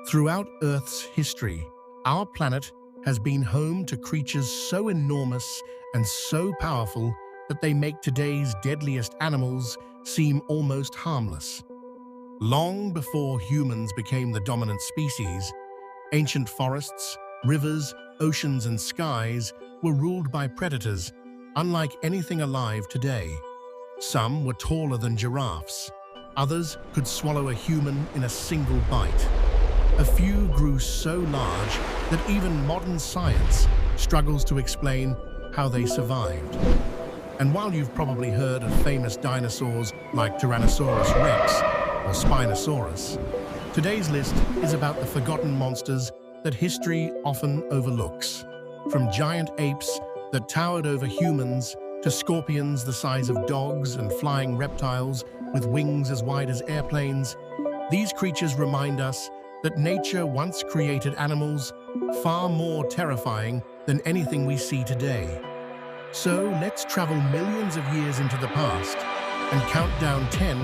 Throughout Earth's history, our planet has been home to creatures so enormous and so powerful that they make today's deadliest animals seem almost harmless. Long before humans became the dominant species, ancient forests, rivers, oceans, and skies were ruled by predators, unlike anything alive today. Some were taller than giraffes. Others could swallow a human in a single bite. A few grew so large that even modern science struggles to explain how they survived. And while you've probably heard of famous dinosaurs like Tyrannosaurus rex or Spinosaurus, today's list is about the forgotten monsters that history often overlooks. From giant apes that towered over humans to scorpions the size of dogs and flying reptiles with wings as wide as airplanes, these creatures remind us that nature once created animals far more terrifying than anything we see today. So let's travel millions of years into the past and count down 10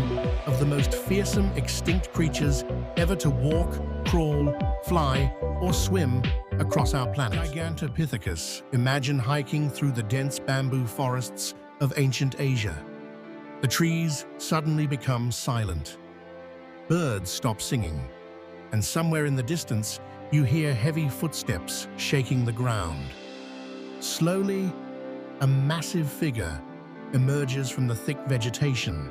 of the most fearsome extinct creatures ever to walk, crawl, fly, or swim across our planet. Gigantopithecus. Imagine hiking through the dense bamboo forests of ancient Asia. The trees suddenly become silent. Birds stop singing. And somewhere in the distance, you hear heavy footsteps shaking the ground. Slowly, a massive figure emerges from the thick vegetation.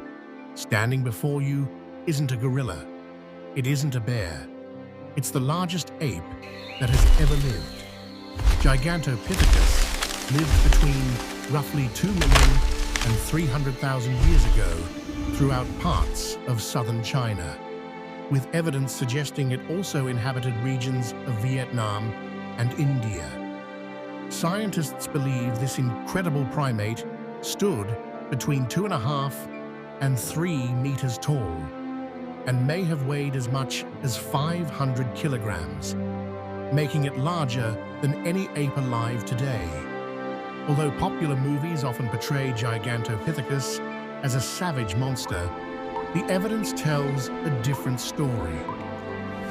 Standing before you isn't a gorilla. It isn't a bear. It's the largest ape that has ever lived. Gigantopithecus lived between roughly 2 million and 300,000 years ago throughout parts of southern China, with evidence suggesting it also inhabited regions of Vietnam and India. Scientists believe this incredible primate stood between 2.5 and 3 meters tall and may have weighed as much as 500 kilograms, making it larger than any ape alive today. Although popular movies often portray Gigantopithecus as a savage monster, the evidence tells a different story.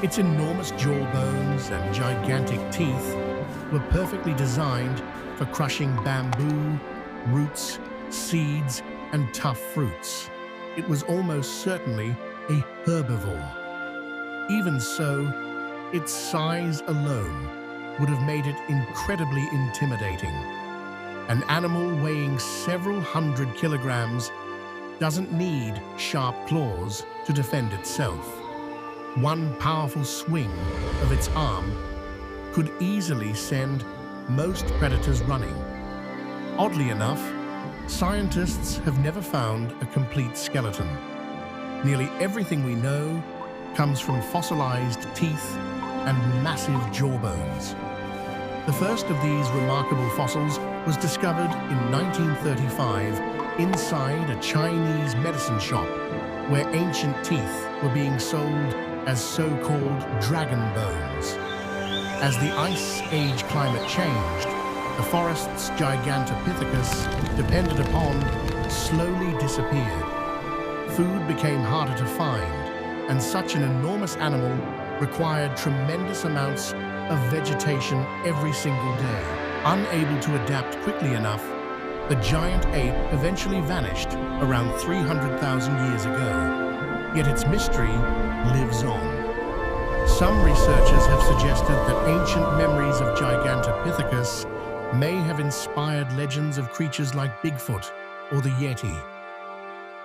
Its enormous jawbones and gigantic teeth were perfectly designed for crushing bamboo, roots, seeds, and tough fruits. It was almost certainly a herbivore. Even so, its size alone would have made it incredibly intimidating. An animal weighing several hundred kilograms doesn't need sharp claws to defend itself. One powerful swing of its arm could easily send most predators running. Oddly enough, scientists have never found a complete skeleton. Nearly everything we know comes from fossilized teeth and massive jawbones. The first of these remarkable fossils was discovered in 1935 inside a Chinese medicine shop where ancient teeth were being sold as so-called dragon bones. As the Ice Age climate changed, the forest's Gigantopithecus depended upon slowly disappeared. Food became harder to find, and such an enormous animal required tremendous amounts of vegetation every single day. Unable to adapt quickly enough, the giant ape eventually vanished around 300,000 years ago, yet its mystery lives on. Some researchers have suggested that ancient memories of Gigantopithecus may have inspired legends of creatures like Bigfoot or the Yeti.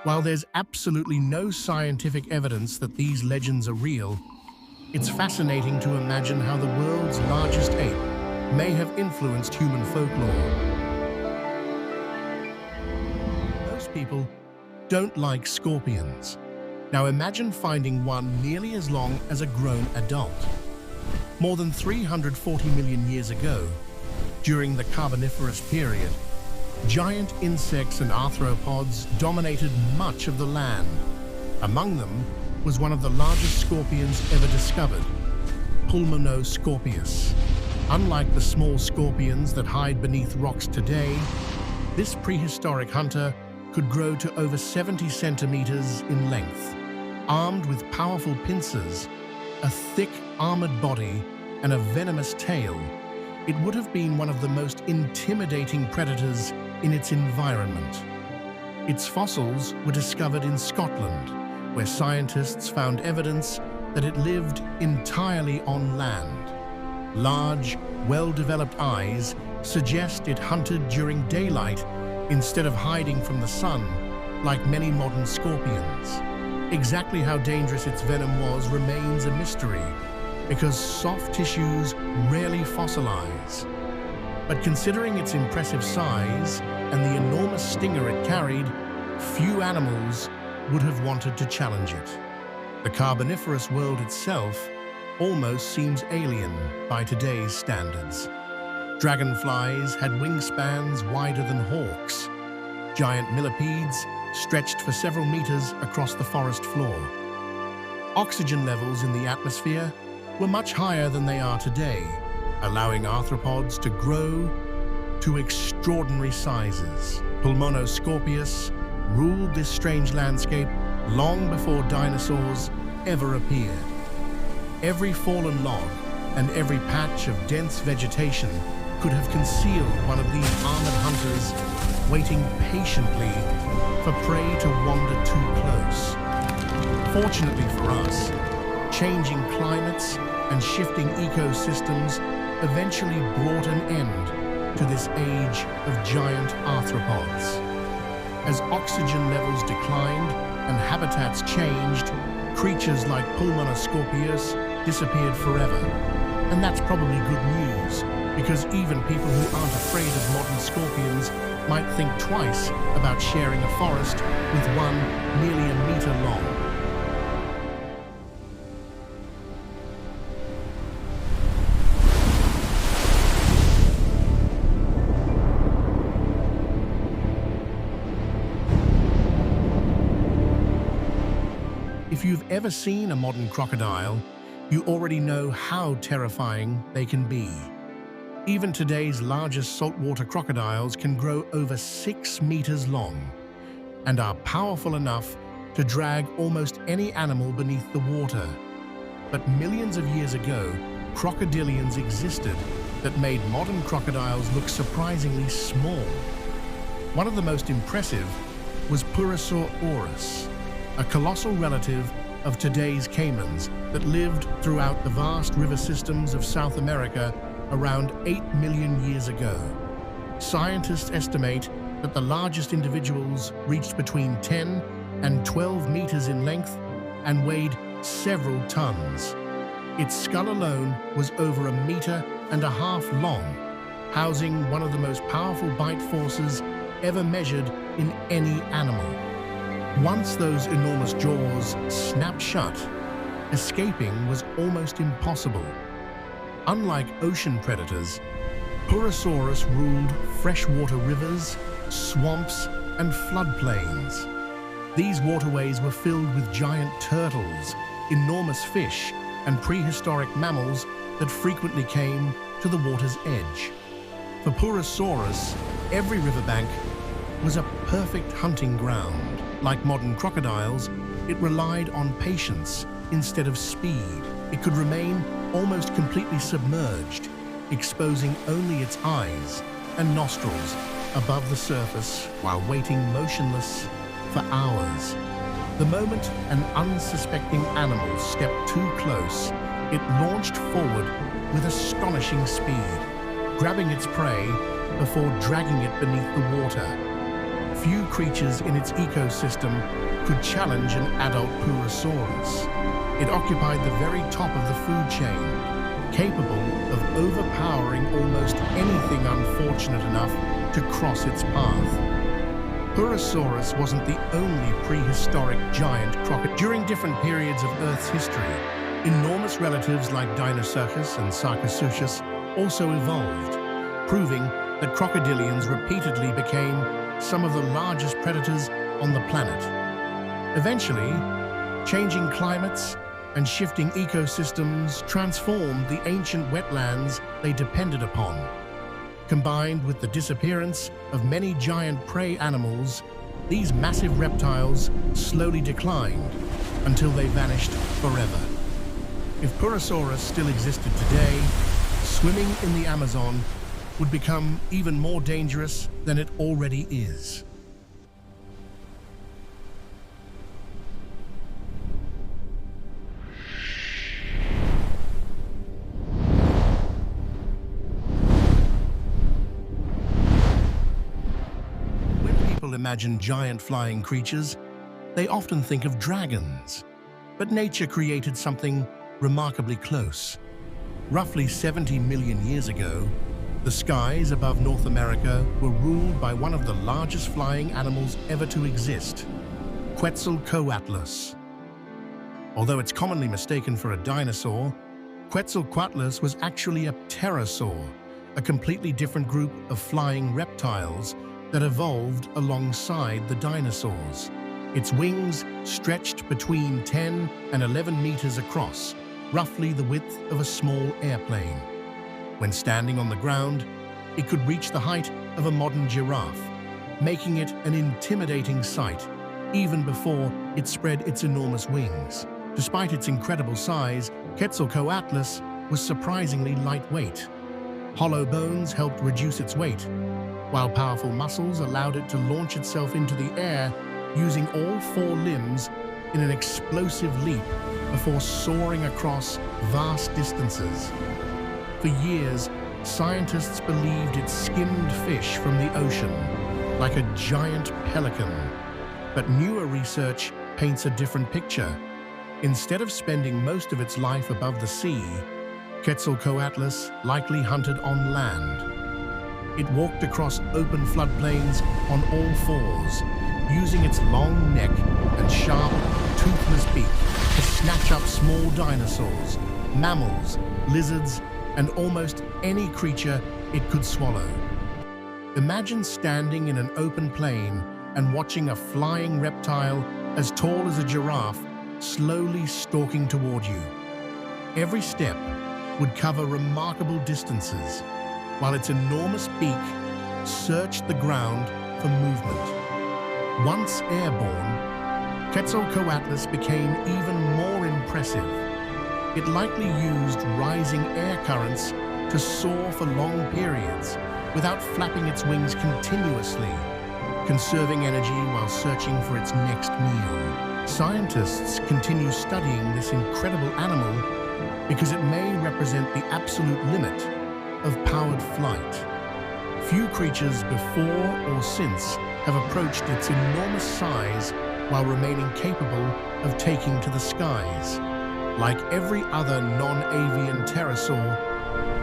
While there's absolutely no scientific evidence that these legends are real, it's fascinating to imagine how the world's largest ape may have influenced human folklore. Most people don't like scorpions. Now imagine finding one nearly as long as a grown adult. More than 340 million years ago, during the Carboniferous period, giant insects and arthropods dominated much of the land. Among them was one of the largest scorpions ever discovered, Pulmonoscorpius. Unlike the small scorpions that hide beneath rocks today, this prehistoric hunter could grow to over 70 centimeters in length. Armed with powerful pincers, a thick, armored body and a venomous tail, it would have been one of the most intimidating predators in its environment. Its fossils were discovered in Scotland, where scientists found evidence that it lived entirely on land. Large, well-developed eyes suggest it hunted during daylight instead of hiding from the sun, like many modern scorpions. Exactly how dangerous its venom was remains a mystery, because soft tissues rarely fossilize. But considering its impressive size and the enormous stinger it carried, few animals would have wanted to challenge it. The Carboniferous world itself almost seems alien by today's standards. Dragonflies had wingspans wider than hawks. Giant millipedes stretched for several meters across the forest floor. Oxygen levels in the atmosphere were much higher than they are today, allowing arthropods to grow to extraordinary sizes. Pulmonoscorpius ruled this strange landscape long before dinosaurs ever appeared. Every fallen log and every patch of dense vegetation could have concealed one of these armored hunters, waiting patiently for prey to wander too close. Fortunately for us, changing climates and shifting ecosystems eventually brought an end to this age of giant arthropods. As oxygen levels declined and habitats changed, creatures like Pulmonoscorpius disappeared forever. And that's probably good news, because even people who aren't afraid of modern scorpions might think twice about sharing a forest with one nearly a meter long. If you've ever seen a modern crocodile, you already know how terrifying they can be. Even today's largest saltwater crocodiles can grow over 6 meters long and are powerful enough to drag almost any animal beneath the water. But millions of years ago, crocodilians existed that made modern crocodiles look surprisingly small. One of the most impressive was Purussaurus, a colossal relative of today's caimans that lived throughout the vast river systems of South America around 8 million years ago. Scientists estimate that the largest individuals reached between 10 and 12 meters in length and weighed several tons. Its skull alone was over 1.5 meters long, housing one of the most powerful bite forces ever measured in any animal. Once those enormous jaws snapped shut, escaping was almost impossible. Unlike ocean predators, Purussaurus ruled freshwater rivers, swamps, and floodplains. These waterways were filled with giant turtles, enormous fish, and prehistoric mammals that frequently came to the water's edge. For Purussaurus, every riverbank was a perfect hunting ground. Like modern crocodiles, it relied on patience instead of speed. It could remain almost completely submerged, exposing only its eyes and nostrils above the surface while waiting motionless for hours. The moment an unsuspecting animal stepped too close, it launched forward with astonishing speed, grabbing its prey before dragging it beneath the water. Few creatures in its ecosystem could challenge an adult Purussaurus. It occupied the very top of the food chain, capable of overpowering almost anything unfortunate enough to cross its path. Purussaurus wasn't the only prehistoric giant crocodile. During different periods of Earth's history, enormous relatives like Dinosaurs and Sarcosuchus also evolved, proving that crocodilians repeatedly became some of the largest predators on the planet. Eventually, changing climates and shifting ecosystems transformed the ancient wetlands they depended upon. Combined with the disappearance of many giant prey animals, these massive reptiles slowly declined until they vanished forever. If Purussaurus still existed today, swimming in the Amazon would become even more dangerous than it already is. When people imagine giant flying creatures, they often think of dragons. But nature created something remarkably close. Roughly 70 million years ago, the skies above North America were ruled by one of the largest flying animals ever to exist, Quetzalcoatlus. Although it's commonly mistaken for a dinosaur, Quetzalcoatlus was actually a pterosaur, a completely different group of flying reptiles that evolved alongside the dinosaurs. Its wings stretched between 10 and 11 meters across, roughly the width of a small airplane. When standing on the ground, it could reach the height of a modern giraffe, making it an intimidating sight, even before it spread its enormous wings. Despite its incredible size, Quetzalcoatlus was surprisingly lightweight. Hollow bones helped reduce its weight, while powerful muscles allowed it to launch itself into the air using all four limbs in an explosive leap before soaring across vast distances. For years, scientists believed it skimmed fish from the ocean, like a giant pelican. But newer research paints a different picture. Instead of spending most of its life above the sea, Quetzalcoatlus likely hunted on land. It walked across open floodplains on all fours, using its long neck and sharp, toothless beak to snatch up small dinosaurs, mammals, lizards, and almost any creature it could swallow. Imagine standing in an open plain and watching a flying reptile as tall as a giraffe slowly stalking toward you. Every step would cover remarkable distances, while its enormous beak searched the ground for movement. Once airborne, Quetzalcoatlus became even more impressive. It likely used rising air currents to soar for long periods without flapping its wings continuously, conserving energy while searching for its next meal. Scientists continue studying this incredible animal because it may represent the absolute limit of powered flight. Few creatures before or since have approached its enormous size while remaining capable of taking to the skies. Like every other non-avian pterosaur,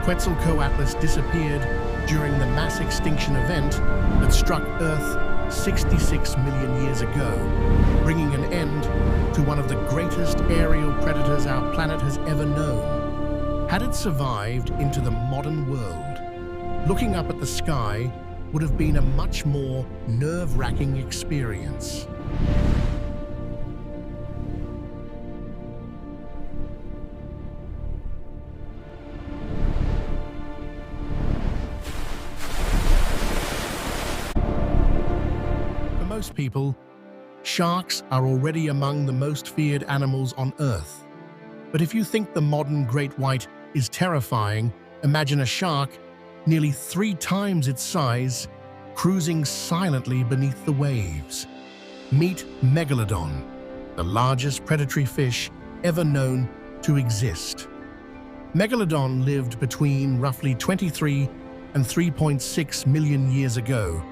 Quetzalcoatlus disappeared during the mass extinction event that struck Earth 66 million years ago, bringing an end to one of the greatest aerial predators our planet has ever known. Had it survived into the modern world, looking up at the sky would have been a much more nerve-wracking experience. For most people, sharks are already among the most feared animals on Earth. But if you think the modern great white is terrifying, imagine a shark nearly 3 times its size, cruising silently beneath the waves. Meet Megalodon, the largest predatory fish ever known to exist. Megalodon lived between roughly 23 and 3.6 million years ago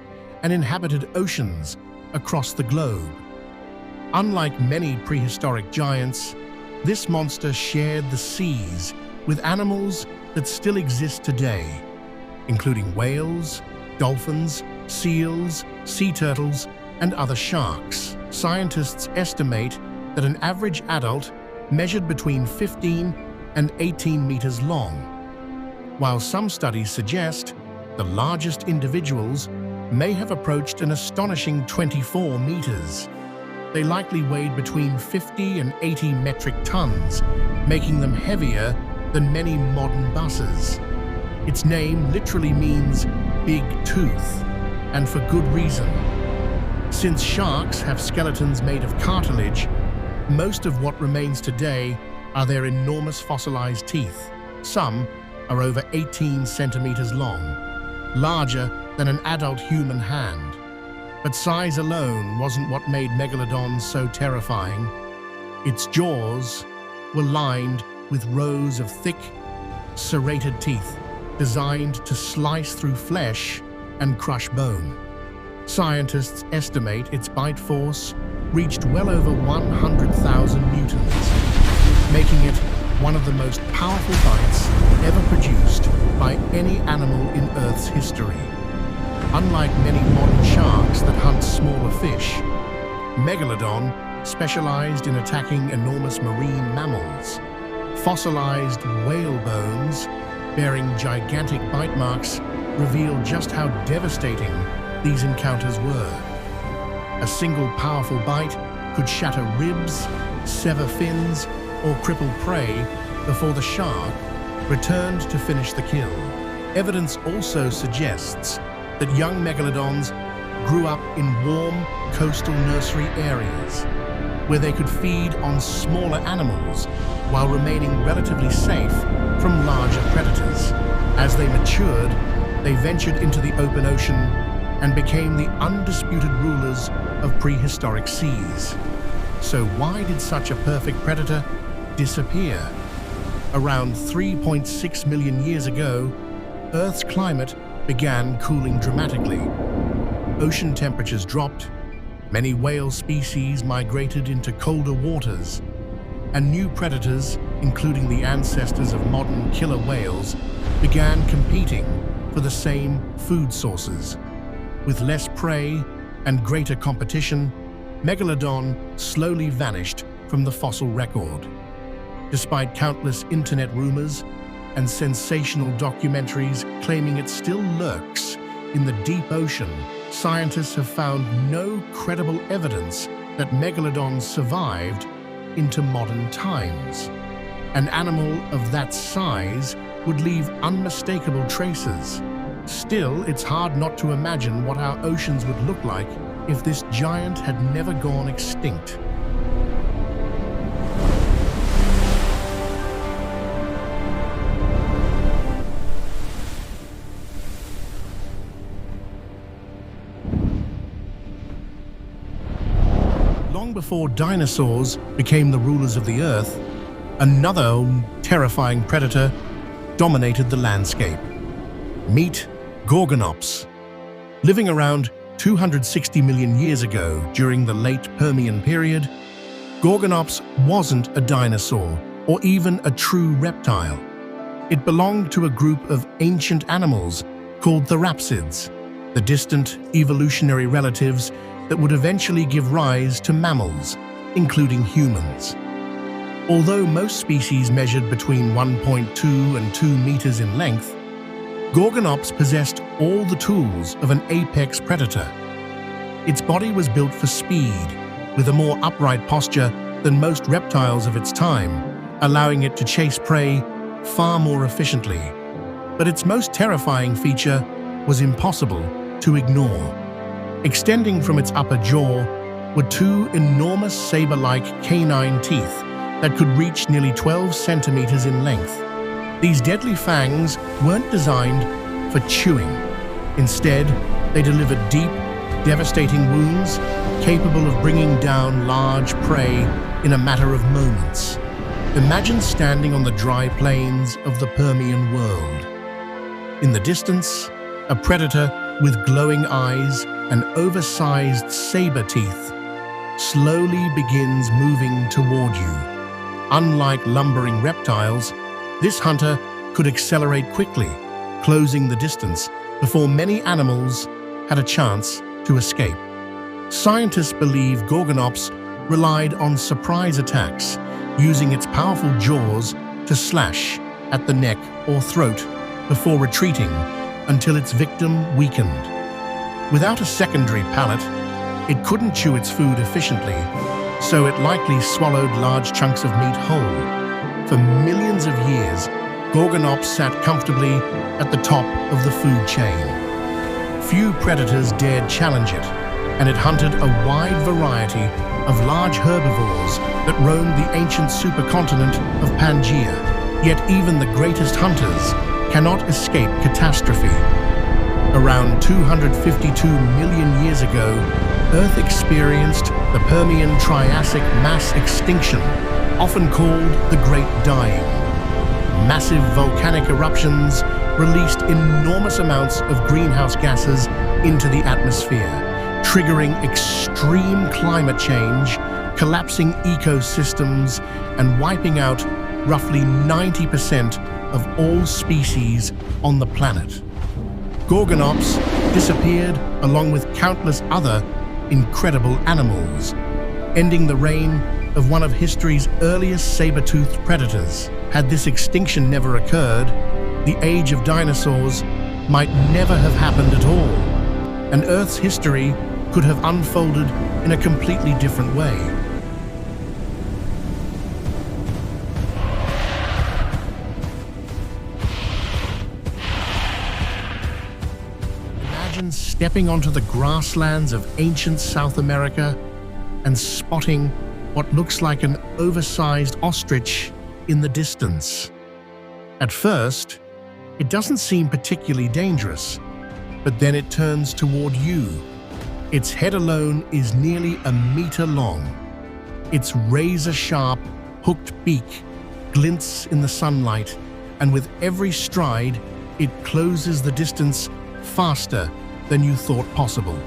and inhabited oceans across the globe. Unlike many prehistoric giants, this monster shared the seas with animals that still exist today, including whales, dolphins, seals, sea turtles, and other sharks. Scientists estimate that an average adult measured between 15 and 18 meters long, while some studies suggest the largest individuals may have approached an astonishing 24 meters. They likely weighed between 50 and 80 metric tons, making them heavier than many modern buses. Its name literally means big tooth, and for good reason. Since sharks have skeletons made of cartilage, most of what remains today are their enormous fossilized teeth. Some are over 18 centimeters long, larger than an adult human hand. But size alone wasn't what made Megalodon so terrifying. Its jaws were lined with rows of thick, serrated teeth designed to slice through flesh and crush bone. Scientists estimate its bite force reached well over 100,000 newtons, making it one of the most powerful bites ever produced by any animal in Earth's history. Unlike many modern sharks that hunt smaller fish, Megalodon specialized in attacking enormous marine mammals. Fossilized whale bones bearing gigantic bite marks reveal just how devastating these encounters were. A single powerful bite could shatter ribs, sever fins, or cripple prey before the shark returned to finish the kill. Evidence also suggests that young megalodons grew up in warm coastal nursery areas where they could feed on smaller animals while remaining relatively safe from larger predators. As they matured, they ventured into the open ocean and became the undisputed rulers of prehistoric seas. So why did such a perfect predator disappear? Around 3.6 million years ago, Earth's climate began cooling dramatically. Ocean temperatures dropped, many whale species migrated into colder waters, and new predators, including the ancestors of modern killer whales, began competing for the same food sources. With less prey and greater competition, Megalodon slowly vanished from the fossil record. Despite countless internet rumors and sensational documentaries claiming it still lurks in the deep ocean, scientists have found no credible evidence that Megalodon survived into modern times. An animal of that size would leave unmistakable traces. Still, it's hard not to imagine what our oceans would look like if this giant had never gone extinct. Long before dinosaurs became the rulers of the Earth, another terrifying predator dominated the landscape. Meet Gorgonops. Living around 260 million years ago during the late Permian period, Gorgonops wasn't a dinosaur or even a true reptile. It belonged to a group of ancient animals called therapsids, the distant evolutionary relatives that would eventually give rise to mammals, including humans. Although most species measured between 1.2 and 2 meters in length, Gorgonops possessed all the tools of an apex predator. Its body was built for speed, with a more upright posture than most reptiles of its time, allowing it to chase prey far more efficiently. But its most terrifying feature was impossible to ignore. Extending from its upper jaw were two enormous saber-like canine teeth that could reach nearly 12 centimeters in length. These deadly fangs weren't designed for chewing. Instead, they delivered deep, devastating wounds capable of bringing down large prey in a matter of moments. Imagine standing on the dry plains of the Permian world. In the distance, a predator with glowing eyes and oversized saber teeth slowly begins moving toward you. Unlike lumbering reptiles, this hunter could accelerate quickly, closing the distance before many animals had a chance to escape. Scientists believe Gorgonops relied on surprise attacks, using its powerful jaws to slash at the neck or throat before retreating until its victim weakened. Without a secondary palate, it couldn't chew its food efficiently, so it likely swallowed large chunks of meat whole. For millions of years, Gorgonops sat comfortably at the top of the food chain. Few predators dared challenge it, and it hunted a wide variety of large herbivores that roamed the ancient supercontinent of Pangaea. Yet even the greatest hunters cannot escape catastrophe. Around 252 million years ago, Earth experienced the Permian-Triassic mass extinction, often called the Great Dying. Massive volcanic eruptions released enormous amounts of greenhouse gases into the atmosphere, triggering extreme climate change, collapsing ecosystems, and wiping out roughly 90% of all species on the planet. Gorgonops disappeared along with countless other incredible animals, ending the reign of one of history's earliest saber-toothed predators. Had this extinction never occurred, the age of dinosaurs might never have happened at all, and Earth's history could have unfolded in a completely different way. Imagine stepping onto the grasslands of ancient South America and spotting what looks like an oversized ostrich in the distance. At first, it doesn't seem particularly dangerous, but then it turns toward you. Its head alone is nearly a meter long. Its razor-sharp, hooked beak glints in the sunlight, and with every stride, it closes the distance faster than you thought possible.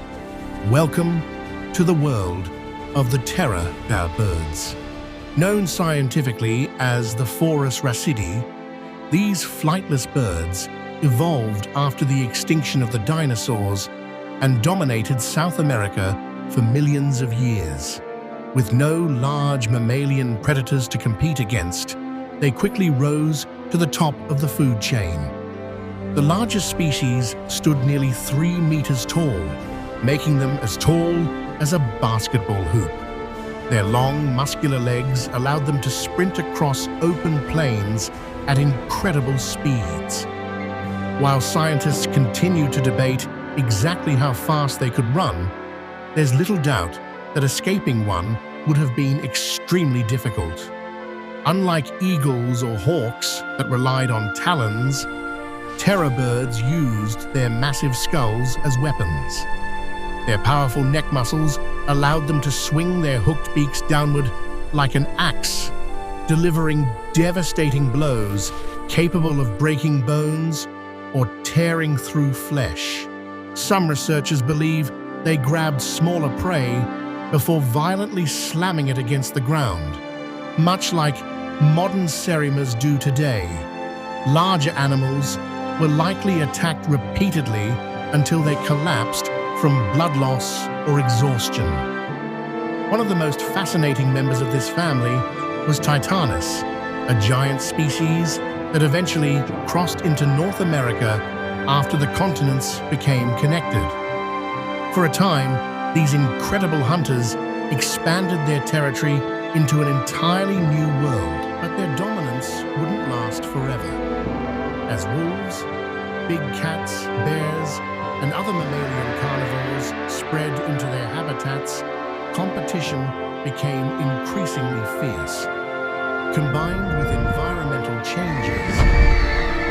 Welcome to the world of the terror bear birds. Known scientifically as the Forus racidae, these flightless birds evolved after the extinction of the dinosaurs and dominated South America for millions of years. With no large mammalian predators to compete against, they quickly rose to the top of the food chain. The largest species stood nearly 3 meters tall, making them as tall as a basketball hoop. Their long, muscular legs allowed them to sprint across open plains at incredible speeds. While scientists continue to debate exactly how fast they could run, there's little doubt that escaping one would have been extremely difficult. Unlike eagles or hawks that relied on talons, terror birds used their massive skulls as weapons. Their powerful neck muscles allowed them to swing their hooked beaks downward like an axe, delivering devastating blows capable of breaking bones or tearing through flesh. Some researchers believe they grabbed smaller prey before violently slamming it against the ground, much like modern ceremas do today. Larger animals were likely attacked repeatedly until they collapsed from blood loss or exhaustion. One of the most fascinating members of this family was Titanus, a giant species that eventually crossed into North America after the continents became connected. For a time, these incredible hunters expanded their territory into an entirely new world, but their dominance wouldn't last forever. As wolves, big cats, bears, and other mammalian carnivores spread into their habitats, competition became increasingly fierce. Combined with environmental changes,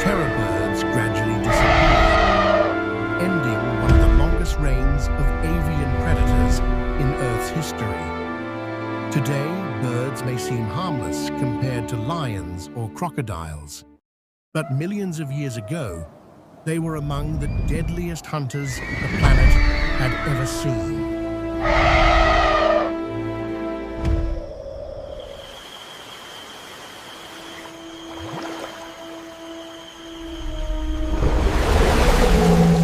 terror birds gradually disappeared, ending one of the longest reigns of avian predators in Earth's history. Today, birds may seem harmless compared to lions or crocodiles, but millions of years ago, they were among the deadliest hunters the planet had ever seen.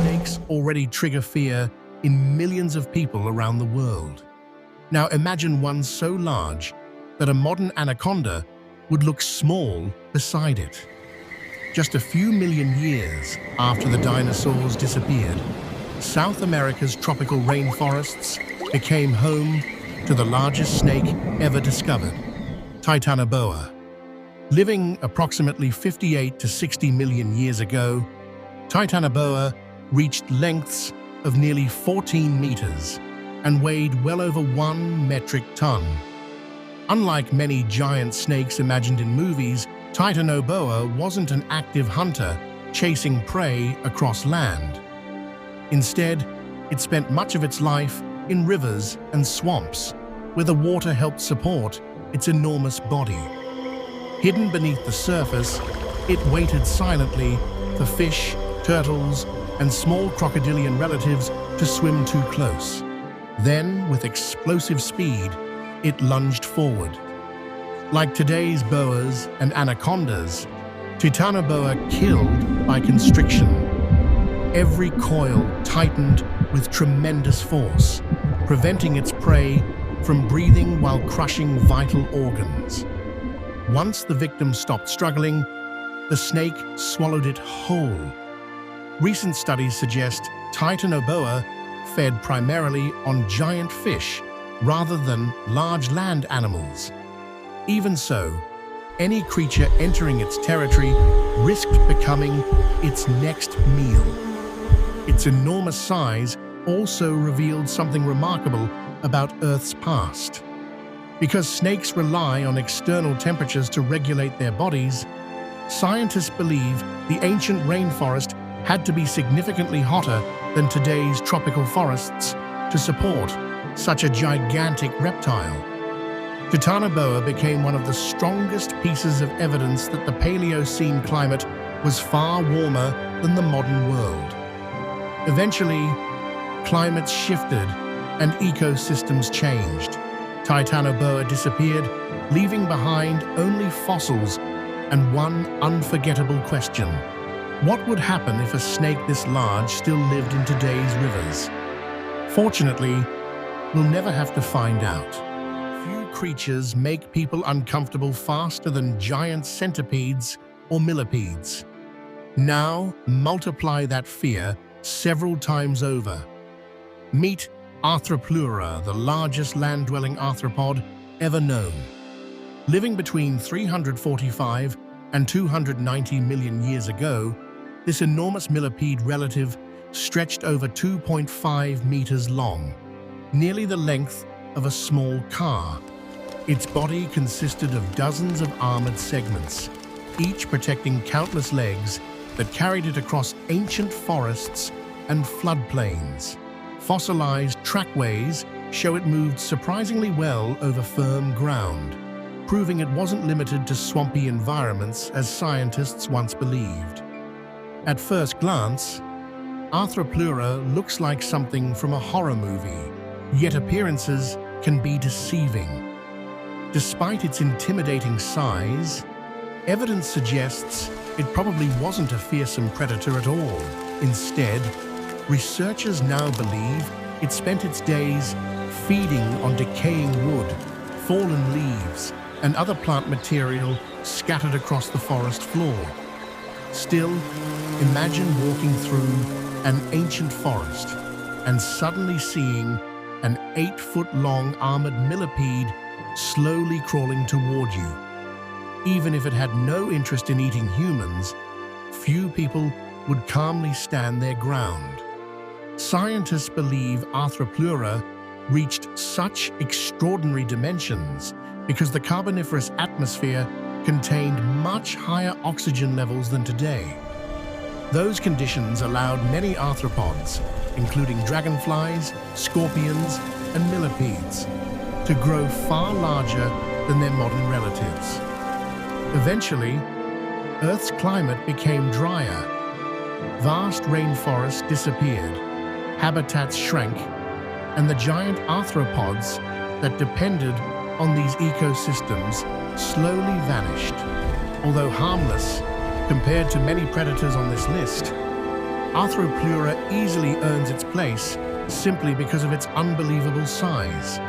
Snakes already trigger fear in millions of people around the world. Now imagine one so large that a modern anaconda would look small beside it. Just a few million years after the dinosaurs disappeared, South America's tropical rainforests became home to the largest snake ever discovered, Titanoboa. Living approximately 58 to 60 million years ago, Titanoboa reached lengths of nearly 14 meters and weighed well over 1 metric ton. Unlike many giant snakes imagined in movies, Titanoboa wasn't an active hunter chasing prey across land. Instead, it spent much of its life in rivers and swamps, where the water helped support its enormous body. Hidden beneath the surface, it waited silently for fish, turtles, and small crocodilian relatives to swim too close. Then, with explosive speed, it lunged forward. Like today's boas and anacondas, Titanoboa killed by constriction. Every coil tightened with tremendous force, preventing its prey from breathing while crushing vital organs. Once the victim stopped struggling, the snake swallowed it whole. Recent studies suggest Titanoboa fed primarily on giant fish rather than large land animals. Even so, any creature entering its territory risked becoming its next meal. Its enormous size also revealed something remarkable about Earth's past. Because snakes rely on external temperatures to regulate their bodies, scientists believe the ancient rainforest had to be significantly hotter than today's tropical forests to support such a gigantic reptile. Titanoboa became one of the strongest pieces of evidence that the Paleocene climate was far warmer than the modern world. Eventually, climates shifted and ecosystems changed. Titanoboa disappeared, leaving behind only fossils and one unforgettable question. What would happen if a snake this large still lived in today's rivers? Fortunately, we'll never have to find out. Few creatures make people uncomfortable faster than giant centipedes or millipedes. Now, multiply that fear several times over. Meet Arthropleura, the largest land-dwelling arthropod ever known. Living between 345 and 290 million years ago, this enormous millipede relative stretched over 2.5 meters long, nearly the length of a small car. Its body consisted of dozens of armored segments, each protecting countless legs that carried it across ancient forests and floodplains. Fossilized trackways show it moved surprisingly well over firm ground, proving it wasn't limited to swampy environments as scientists once believed. At first glance, Arthropleura looks like something from a horror movie, yet appearances can be deceiving. Despite its intimidating size, evidence suggests it probably wasn't a fearsome predator at all. Instead, researchers now believe it spent its days feeding on decaying wood, fallen leaves, and other plant material scattered across the forest floor. Still, imagine walking through an ancient forest and suddenly seeing an 8-foot-long armored millipede slowly crawling toward you. Even if it had no interest in eating humans, few people would calmly stand their ground. Scientists believe Arthropleura reached such extraordinary dimensions because the Carboniferous atmosphere contained much higher oxygen levels than today. Those conditions allowed many arthropods, including dragonflies, scorpions, and millipedes, to grow far larger than their modern relatives. Eventually, Earth's climate became drier. Vast rainforests disappeared, habitats shrank, and the giant arthropods that depended on these ecosystems slowly vanished. Although harmless compared to many predators on this list, Arthropleura easily earns its place simply because of its unbelievable size.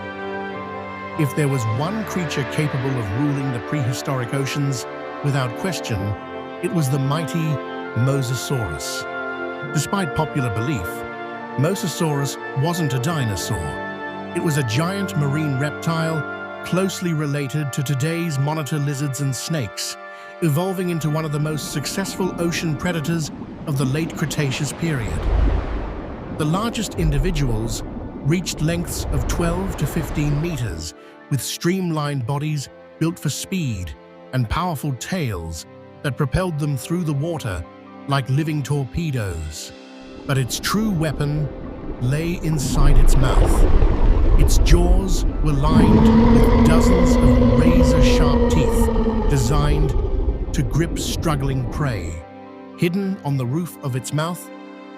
If there was one creature capable of ruling the prehistoric oceans without question, it was the mighty Mosasaurus. Despite popular belief, Mosasaurus wasn't a dinosaur. It was a giant marine reptile closely related to today's monitor lizards and snakes, evolving into one of the most successful ocean predators of the late Cretaceous period. The largest individuals reached lengths of 12 to 15 meters, with streamlined bodies built for speed and powerful tails that propelled them through the water like living torpedoes. But its true weapon lay inside its mouth. Its jaws were lined with dozens of razor-sharp teeth designed to grip struggling prey. Hidden on the roof of its mouth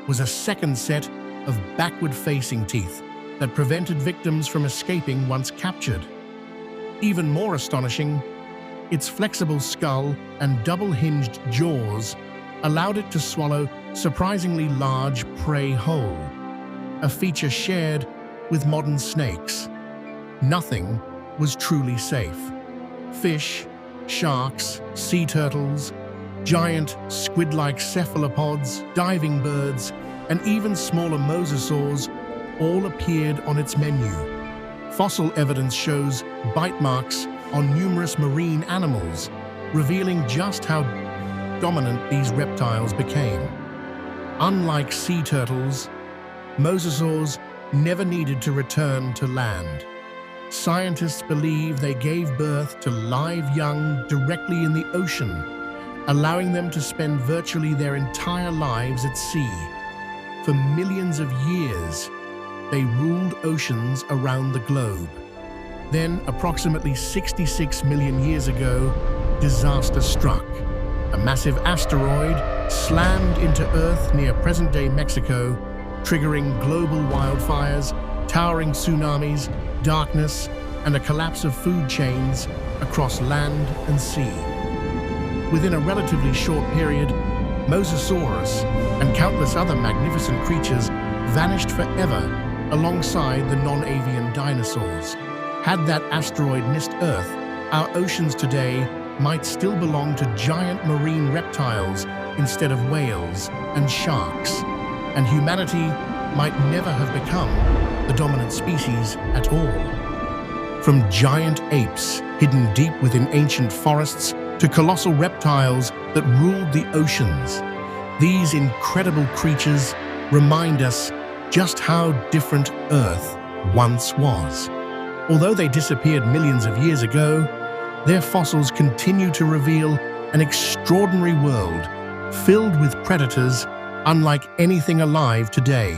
was a second set of backward-facing teeth that prevented victims from escaping once captured. Even more astonishing, its flexible skull and double-hinged jaws allowed it to swallow surprisingly large prey whole, a feature shared with modern snakes. Nothing was truly safe. Fish, sharks, sea turtles, giant squid-like cephalopods, diving birds, and even smaller mosasaurs all appeared on its menu. Fossil evidence shows bite marks on numerous marine animals, revealing just how dominant these reptiles became. Unlike sea turtles, mosasaurs never needed to return to land. Scientists believe they gave birth to live young directly in the ocean, allowing them to spend virtually their entire lives at sea. For millions of years, they ruled oceans around the globe. Then, approximately 66 million years ago, disaster struck. A massive asteroid slammed into Earth near present-day Mexico, triggering global wildfires, towering tsunamis, darkness, and a collapse of food chains across land and sea. Within a relatively short period, Mosasaurus and countless other magnificent creatures vanished forever alongside the non-avian dinosaurs. Had that asteroid missed Earth, our oceans today might still belong to giant marine reptiles instead of whales and sharks, and humanity might never have become the dominant species at all. From giant apes hidden deep within ancient forests to colossal reptiles that ruled the oceans, these incredible creatures remind us just how different Earth once was. Although they disappeared millions of years ago, their fossils continue to reveal an extraordinary world filled with predators unlike anything alive today.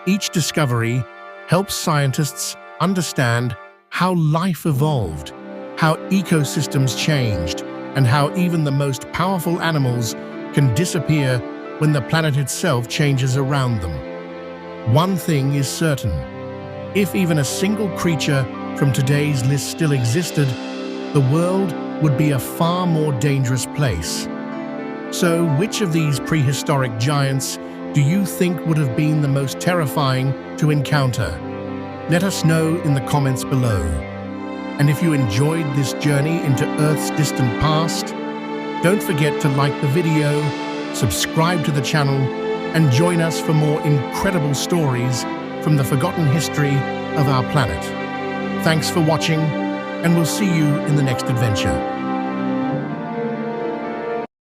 Each discovery helps scientists understand how life evolved, how ecosystems changed, and how even the most powerful animals can disappear when the planet itself changes around them. One thing is certain: if even a single creature from today's list still existed, the world would be a far more dangerous place. So, which of these prehistoric giants do you think would have been the most terrifying to encounter? Let us know in the comments below. And if you enjoyed this journey into Earth's distant past, don't forget to like the video, subscribe to the channel, and join us for more incredible stories from the forgotten history of our planet. Thanks for watching, and we'll see you in the next adventure.